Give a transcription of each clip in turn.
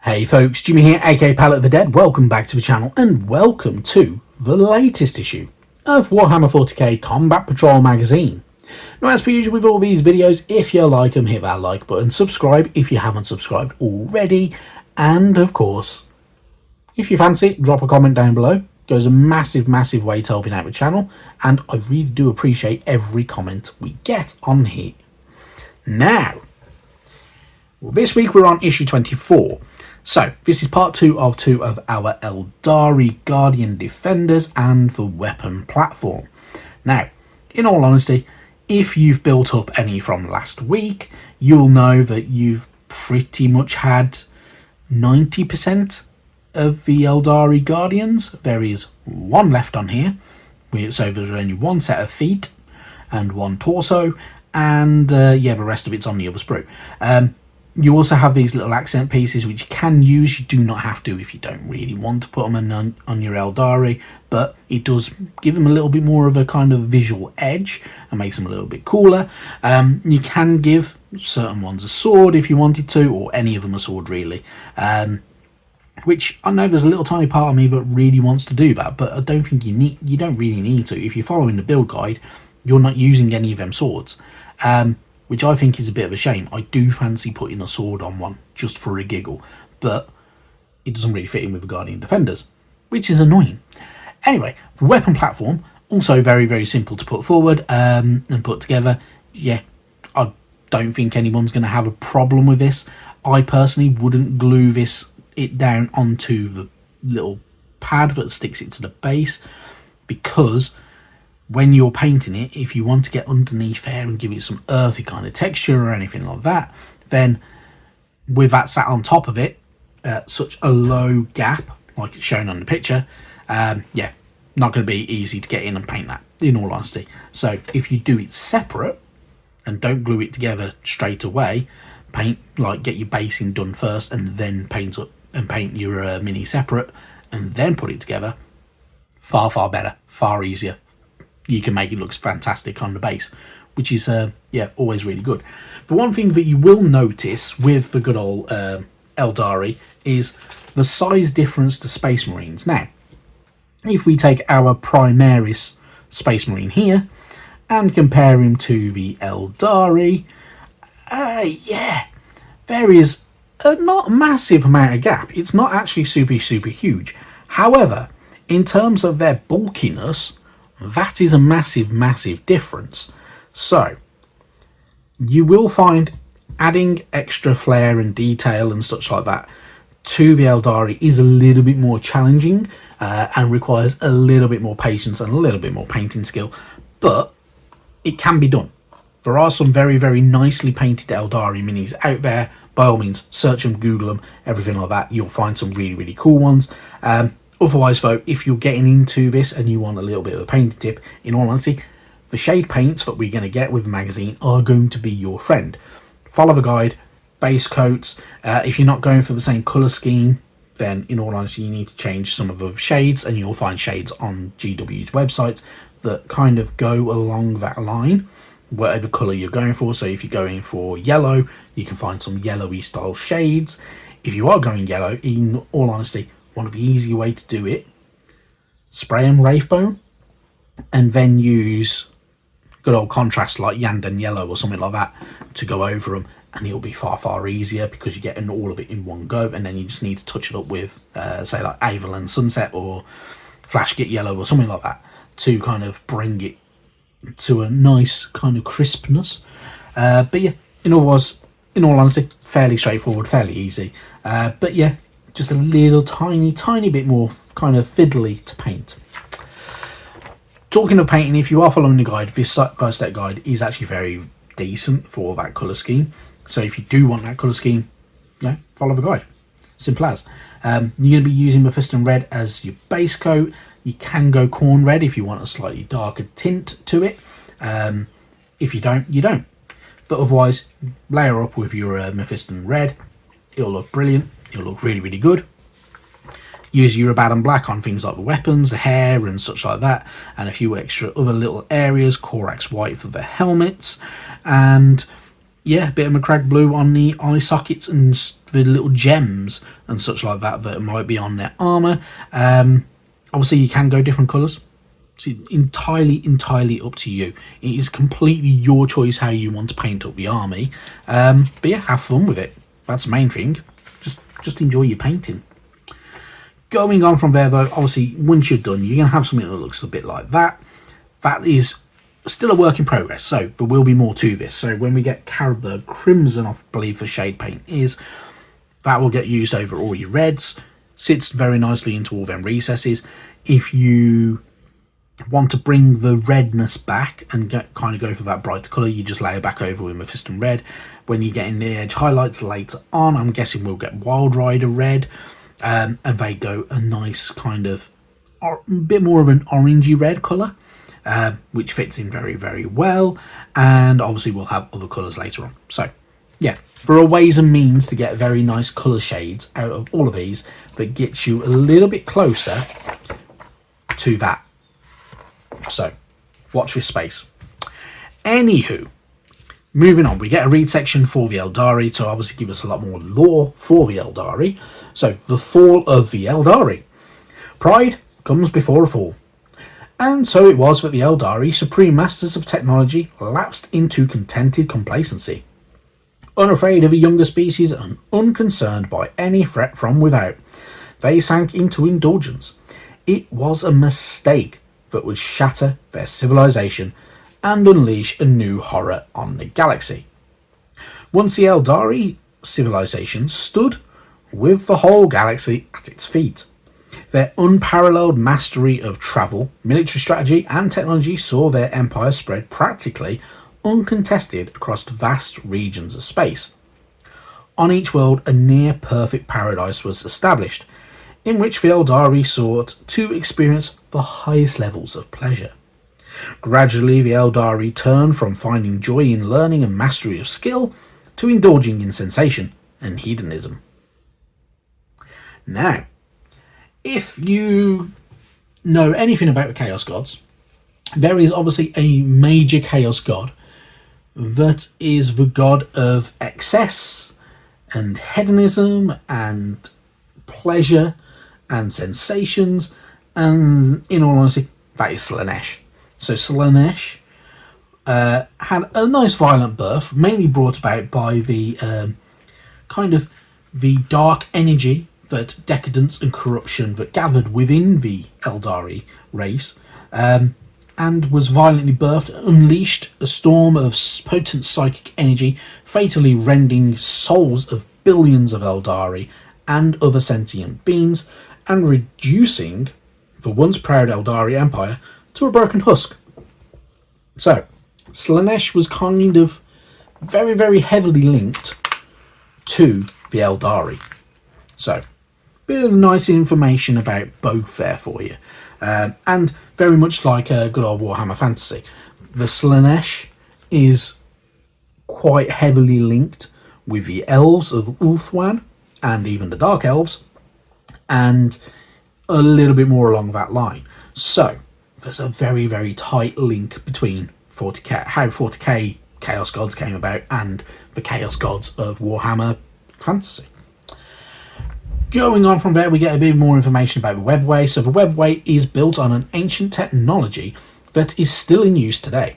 Hey folks, Jimmy here, aka Palette of the Dead. Welcome back to the channel and welcome to the latest issue of Warhammer 40k Combat Patrol magazine. Now, as per usual with all these videos, if you like them, hit that like button, subscribe if you haven't subscribed already, and of course, if you fancy it, drop a comment down below. Goes a massive way to helping out the channel, and I really do appreciate every comment we get on here. Now, well, this week we're on issue 24. So, this is part 2 of our Eldari Guardian Defenders and the weapon platform. Now, in all honesty, if you've built up any from last week, you'll know that you've pretty much had 90% of the Eldari Guardians. There is one left on here, so there's only one set of feet and one torso, and yeah, the rest of it's on the other sprue. You also have these little accent pieces which you can use. You do not have to if you don't really want to put them on your Eldari, but it does give them a little bit more of a kind of visual edge and makes them a little bit cooler. You can give certain ones a sword if you wanted to, or any of them a sword really, which I know there's a little tiny part of me that really wants to do that, but I don't think you don't really need to. If you're following the build guide, you're not using any of them swords. Which I think is a bit of a shame. I do fancy putting a sword on one just for a giggle, but it doesn't really fit in with the Guardian Defenders, which is annoying. Anyway, the weapon platform, also very simple to put forward and put together. Yeah, I don't think anyone's going to have a problem with this. I personally wouldn't glue it down onto the little pad that sticks it to the base, because when you're painting it, if you want to get underneath there and give it some earthy kind of texture or anything like that, then with that sat on top of it at such a low gap, like it's shown on the picture, yeah, not going to be easy to get in and paint that, in all honesty. So if you do it separate and don't glue it together straight away, get your basing done first and then paint your mini separate and then put it together, far better, far easier. You can make it look fantastic on the base, which is yeah, always really good. The one thing that you will notice with the good old Eldari is the size difference to Space Marines. Now, if we take our Primaris Space Marine here and compare him to the Eldari, yeah, there is a not massive amount of gap. It's not actually super huge. However, in terms of their bulkiness, that is a massive difference. So you will find adding extra flair and detail and such like that to the Eldari is a little bit more challenging and requires a little bit more patience and a little bit more painting skill, but it can be done. There are some very nicely painted Eldari minis out there. By all means, search them, Google them, everything like that. You'll find some really cool ones. Otherwise, though, if you're getting into this and you want a little bit of a painting tip, in all honesty, the shade paints that we're going to get with the magazine are going to be your friend. Follow the guide, base coats. If you're not going for the same colour scheme, then in all honesty, you need to change some of the shades, and you'll find shades on GW's websites that kind of go along that line, whatever colour you're going for. So if you're going for yellow, you can find some yellowy style shades. If you are going yellow, in all honesty, one of the easier way to do it, spray them Wraithbone and then use good old contrast like Yandan Yellow or something like that to go over them, and it'll be far easier because you're getting all of it in one go, and then you just need to touch it up with say like Avalon Sunset or Flashgit Yellow or something like that to kind of bring it to a nice kind of crispness. But yeah, in all honesty, fairly straightforward, fairly easy, but yeah, just a little tiny bit more kind of fiddly to paint. Talking of painting, if you are following the guide, this step-by-step guide is actually very decent for that colour scheme. So if you do want that colour scheme, yeah, follow the guide. Simple as. You're going to be using Mephiston Red as your base coat. You can go Corn Red if you want a slightly darker tint to it. If you don't, you don't. But otherwise, layer up with your Mephiston Red. It'll look brilliant. It'll look really good. Use your Abaddon Black on things like the weapons, the hair and such like that, and a few extra other little areas. Corax White for the helmets, and yeah, a bit of McCrag blue on the eye sockets and the little gems and such like that that might be on their armour. Obviously, you can go different colours. It's entirely up to you. It is completely your choice how you want to paint up the army. But yeah, have fun with it. That's the main thing. Just enjoy your painting. Going on from there, though, obviously, once you're done, you're going to have something that looks a bit like that. That is still a work in progress, so there will be more to this. So when we get the Crimson, I believe the shade paint is, that will get used over all your reds. Sits very nicely into all them recesses. If you want to bring the redness back and kind of go for that brighter colour, you just layer back over with Mephiston red. When you get in the edge highlights later on, I'm guessing we'll get Wild Rider red, and they go a nice kind of a bit more of an orangey red colour, which fits in very, very well. And obviously we'll have other colours later on. So yeah, there are ways and means to get very nice colour shades out of all of these that gets you a little bit closer to that. So watch this space. Anywho, moving on, we get a read section for the Eldari to obviously give us a lot more lore for the Eldari. So, the fall of the Eldari. Pride comes before a fall. And so it was that the Eldari, supreme masters of technology, lapsed into contented complacency. Unafraid of a younger species and unconcerned by any threat from without, they sank into indulgence. It was a mistake that would shatter their civilization and unleash a new horror on the galaxy. Once the Eldari civilization stood with the whole galaxy at its feet. Their unparalleled mastery of travel, military strategy and technology saw their empire spread practically uncontested across vast regions of space. On each world, a near-perfect paradise was established, in which the Eldari sought to experience the highest levels of pleasure. Gradually, the Eldari turned from finding joy in learning and mastery of skill to indulging in sensation and hedonism. Now, if you know anything about the Chaos Gods, there is obviously a major Chaos God that is the god of excess and hedonism and pleasure and sensations, and in all honesty, that is Slaanesh. So Slaanesh had a nice violent birth, mainly brought about by the kind of the dark energy that decadence and corruption that gathered within the Eldari race, and was violently birthed, unleashed a storm of potent psychic energy, fatally rending souls of billions of Eldari and other sentient beings, and reducing the once proud Eldari Empire to a broken husk. So, Slaanesh was kind of very, very heavily linked to the Eldari. So, bit of nice information about both there for you. And very much like a good old Warhammer Fantasy, the Slaanesh is quite heavily linked with the elves of Ulthuan and even the Dark Elves, and a little bit more along that line. So, there's a very, very tight link between 40k, how 40k Chaos Gods came about, and the Chaos Gods of Warhammer Fantasy. Going on from there, we get a bit more information about the webway. So the webway is built on an ancient technology that is still in use today.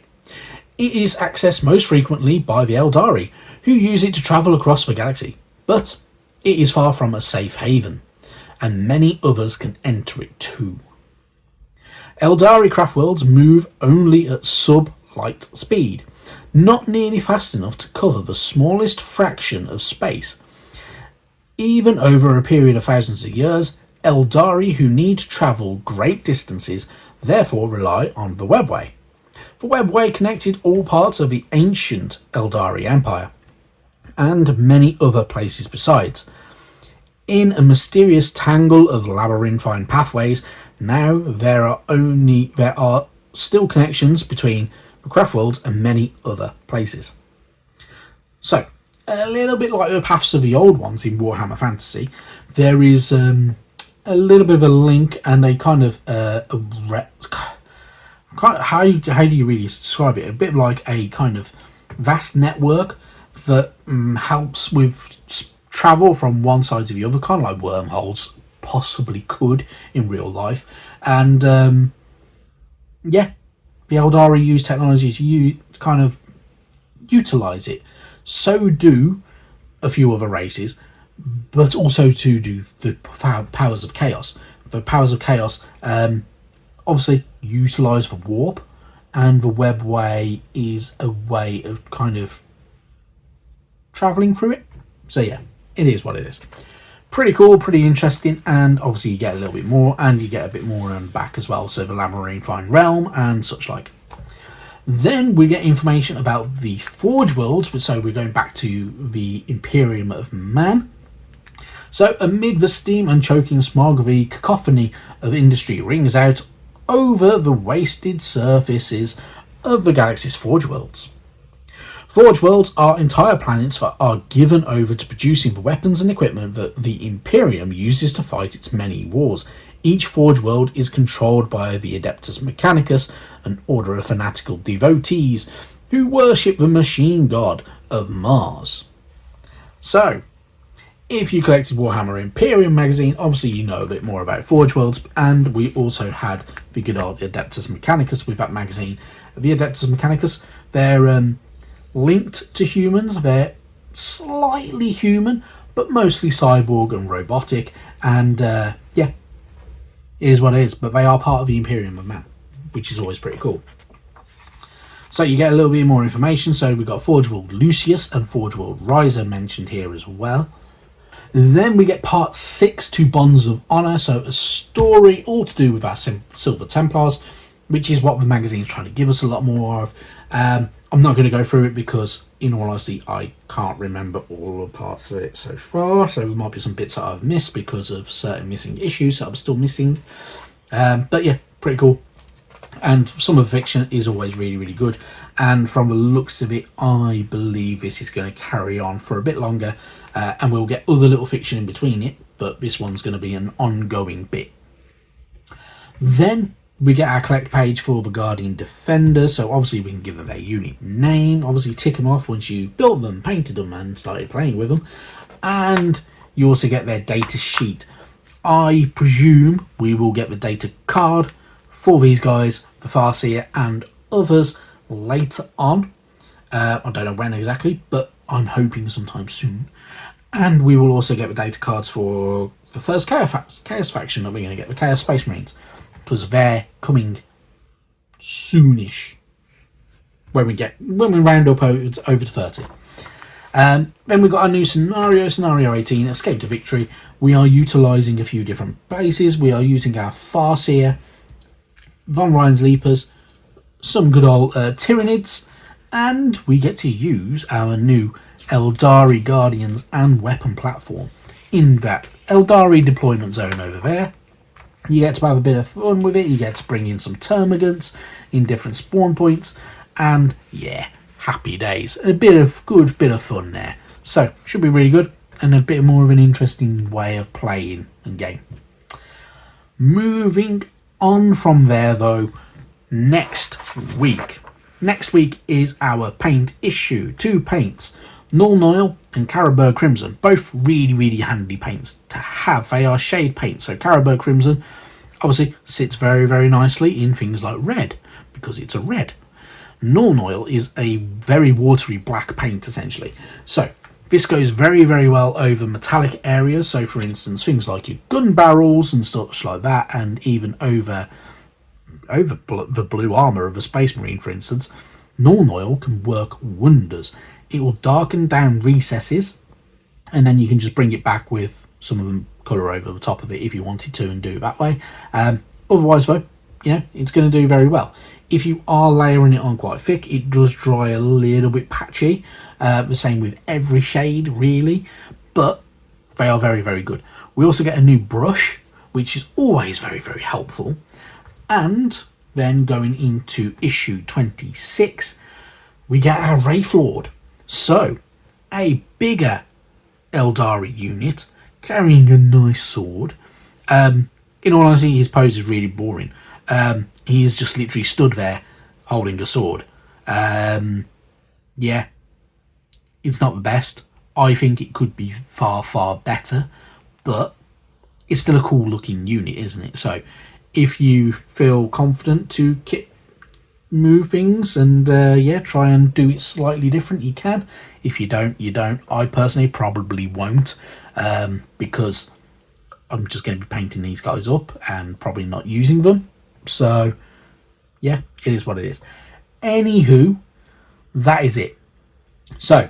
It is accessed most frequently by the Eldari, who use it to travel across the galaxy, but it is far from a safe haven, and many others can enter it too. Eldari craft worlds move only at sub-light speed, not nearly fast enough to cover the smallest fraction of space. Even over a period of thousands of years, Eldari who need to travel great distances therefore rely on the webway. The webway connected all parts of the ancient Eldari Empire, and many other places besides. In a mysterious tangle of labyrinthine pathways, now there are still connections between the craft worlds and many other places. So, a little bit like the paths of the old ones in Warhammer Fantasy, there is a little bit of a link and a kind of how do you really describe it? A bit like a kind of vast network that helps with travel from one side to the other, kind of like wormholes possibly could in real life. And yeah, the Eldari use technology to kind of utilize it. So do a few other races, but also to do the powers of chaos. The powers of chaos obviously utilize the warp, and the webway is a way of kind of traveling through it. So yeah, it is what it is. Pretty cool, pretty interesting, and obviously you get a little bit more, and you get a bit more back as well, so the Labyrinth Fine Realm and such like. Then we get information about the Forge Worlds, so we're going back to the Imperium of Man. So amid the steam and choking smog, the cacophony of industry rings out over the wasted surfaces of the galaxy's Forge Worlds. Forge Worlds are entire planets that are given over to producing the weapons and equipment that the Imperium uses to fight its many wars. Each Forge World is controlled by the Adeptus Mechanicus, an order of fanatical devotees who worship the machine god of Mars. So, if you collected Warhammer Imperium magazine, obviously you know a bit more about Forge Worlds, and we also had the good old Adeptus Mechanicus with that magazine. The Adeptus Mechanicus, they're linked to humans. They're slightly human, but mostly cyborg and robotic, and yeah, it is what it is. But they are part of the Imperium of Man, which is always pretty cool. So you get a little bit more information. So we've got Forge World Lucius and Forge World Riser mentioned here as well. Then we get part 6 to Bonds of Honor, so a story all to do with our Silver Templars, which is what the magazine's trying to give us a lot more of. I'm not going to go through it because, in all honesty, I can't remember all the parts of it so far. So there might be some bits that I've missed because of certain missing issues that I'm still missing. But yeah, pretty cool. And some of the fiction is always really, really good. And from the looks of it, I believe this is going to carry on for a bit longer. And we'll get other little fiction in between it. But this one's going to be an ongoing bit. Then we get our collect page for the Guardian Defenders, so obviously we can give them their unit name, obviously tick them off once you've built them, painted them and started playing with them, and you also get their data sheet. I presume we will get the data card for these guys, the Farseer and others later on. I don't know when exactly, but I'm hoping sometime soon. And we will also get the data cards for the first Chaos faction that we're going to get, the Chaos Space Marines, because they're coming soonish when we round up over to 30. Then we've got our new scenario 18, Escape to Victory. We are utilising a few different bases. We are using our Farseer, Von Ryan's Leapers, some good old Tyranids, and we get to use our new Eldari Guardians and weapon platform in that Eldari deployment zone over there. You get to have a bit of fun with it. You get to bring in some termagants in different spawn points, and yeah, happy days. A bit of fun there. So should be really good, and a bit more of an interesting way of playing and game. Moving on from there though, next week is our paint issue. 2 paints, Null Noil and Carroburg Crimson, both really, really handy paints to have. They are shade paints, so Carroburg Crimson obviously sits very, very nicely in things like red, because it's a red. Null Noil is a very watery black paint, essentially. So this goes very, very well over metallic areas, so for instance, things like your gun barrels and stuff like that, and even over the blue armour of a Space Marine, for instance. Null Noil can work wonders. It will darken down recesses, and then you can just bring it back with some of them colour over the top of it if you wanted to, and do it that way. Otherwise though, it's going to do very well. If you are layering it on quite thick, it does dry a little bit patchy. The same with every shade really, but they are very, very good. We also get a new brush, which is always very, very helpful. And then going into issue 26, we get our Wraith Lord. So, a bigger Eldari unit carrying a nice sword. In all honesty, his pose is really boring. He is just literally stood there holding a sword. Yeah, It's not the best. I think it could be far, far better, but it's still a cool looking unit, isn't it? So if you feel confident to move things and yeah, try and do it slightly different, you can. If you don't, you don't. I personally probably won't, because I'm just going to be painting these guys up and probably not using them. So yeah, it is what it is. Anywho, that is it. So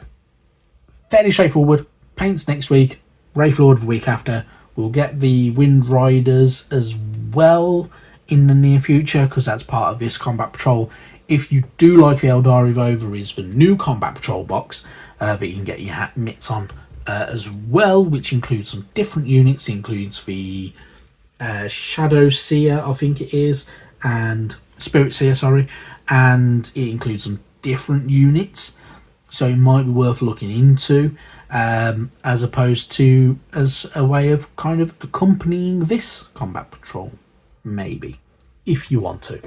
fairly straightforward. Paints next week, Wraith Lord the week after. We'll get the Wind Riders as well in the near future, because that's part of this Combat Patrol. If you do like the Eldari, though, there is the new Combat Patrol box that you can get your mitts on as well, which includes some different units. It includes the Shadow Seer, I think it is, and Spirit Seer, sorry, and it includes some different units, so it might be worth looking into, as opposed to as a way of kind of accompanying this Combat Patrol, maybe, if you want to.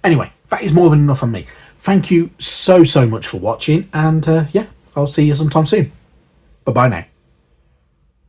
Anyway, that is more than enough from me. Thank you so much for watching, and yeah, I'll see you sometime soon. Bye bye now.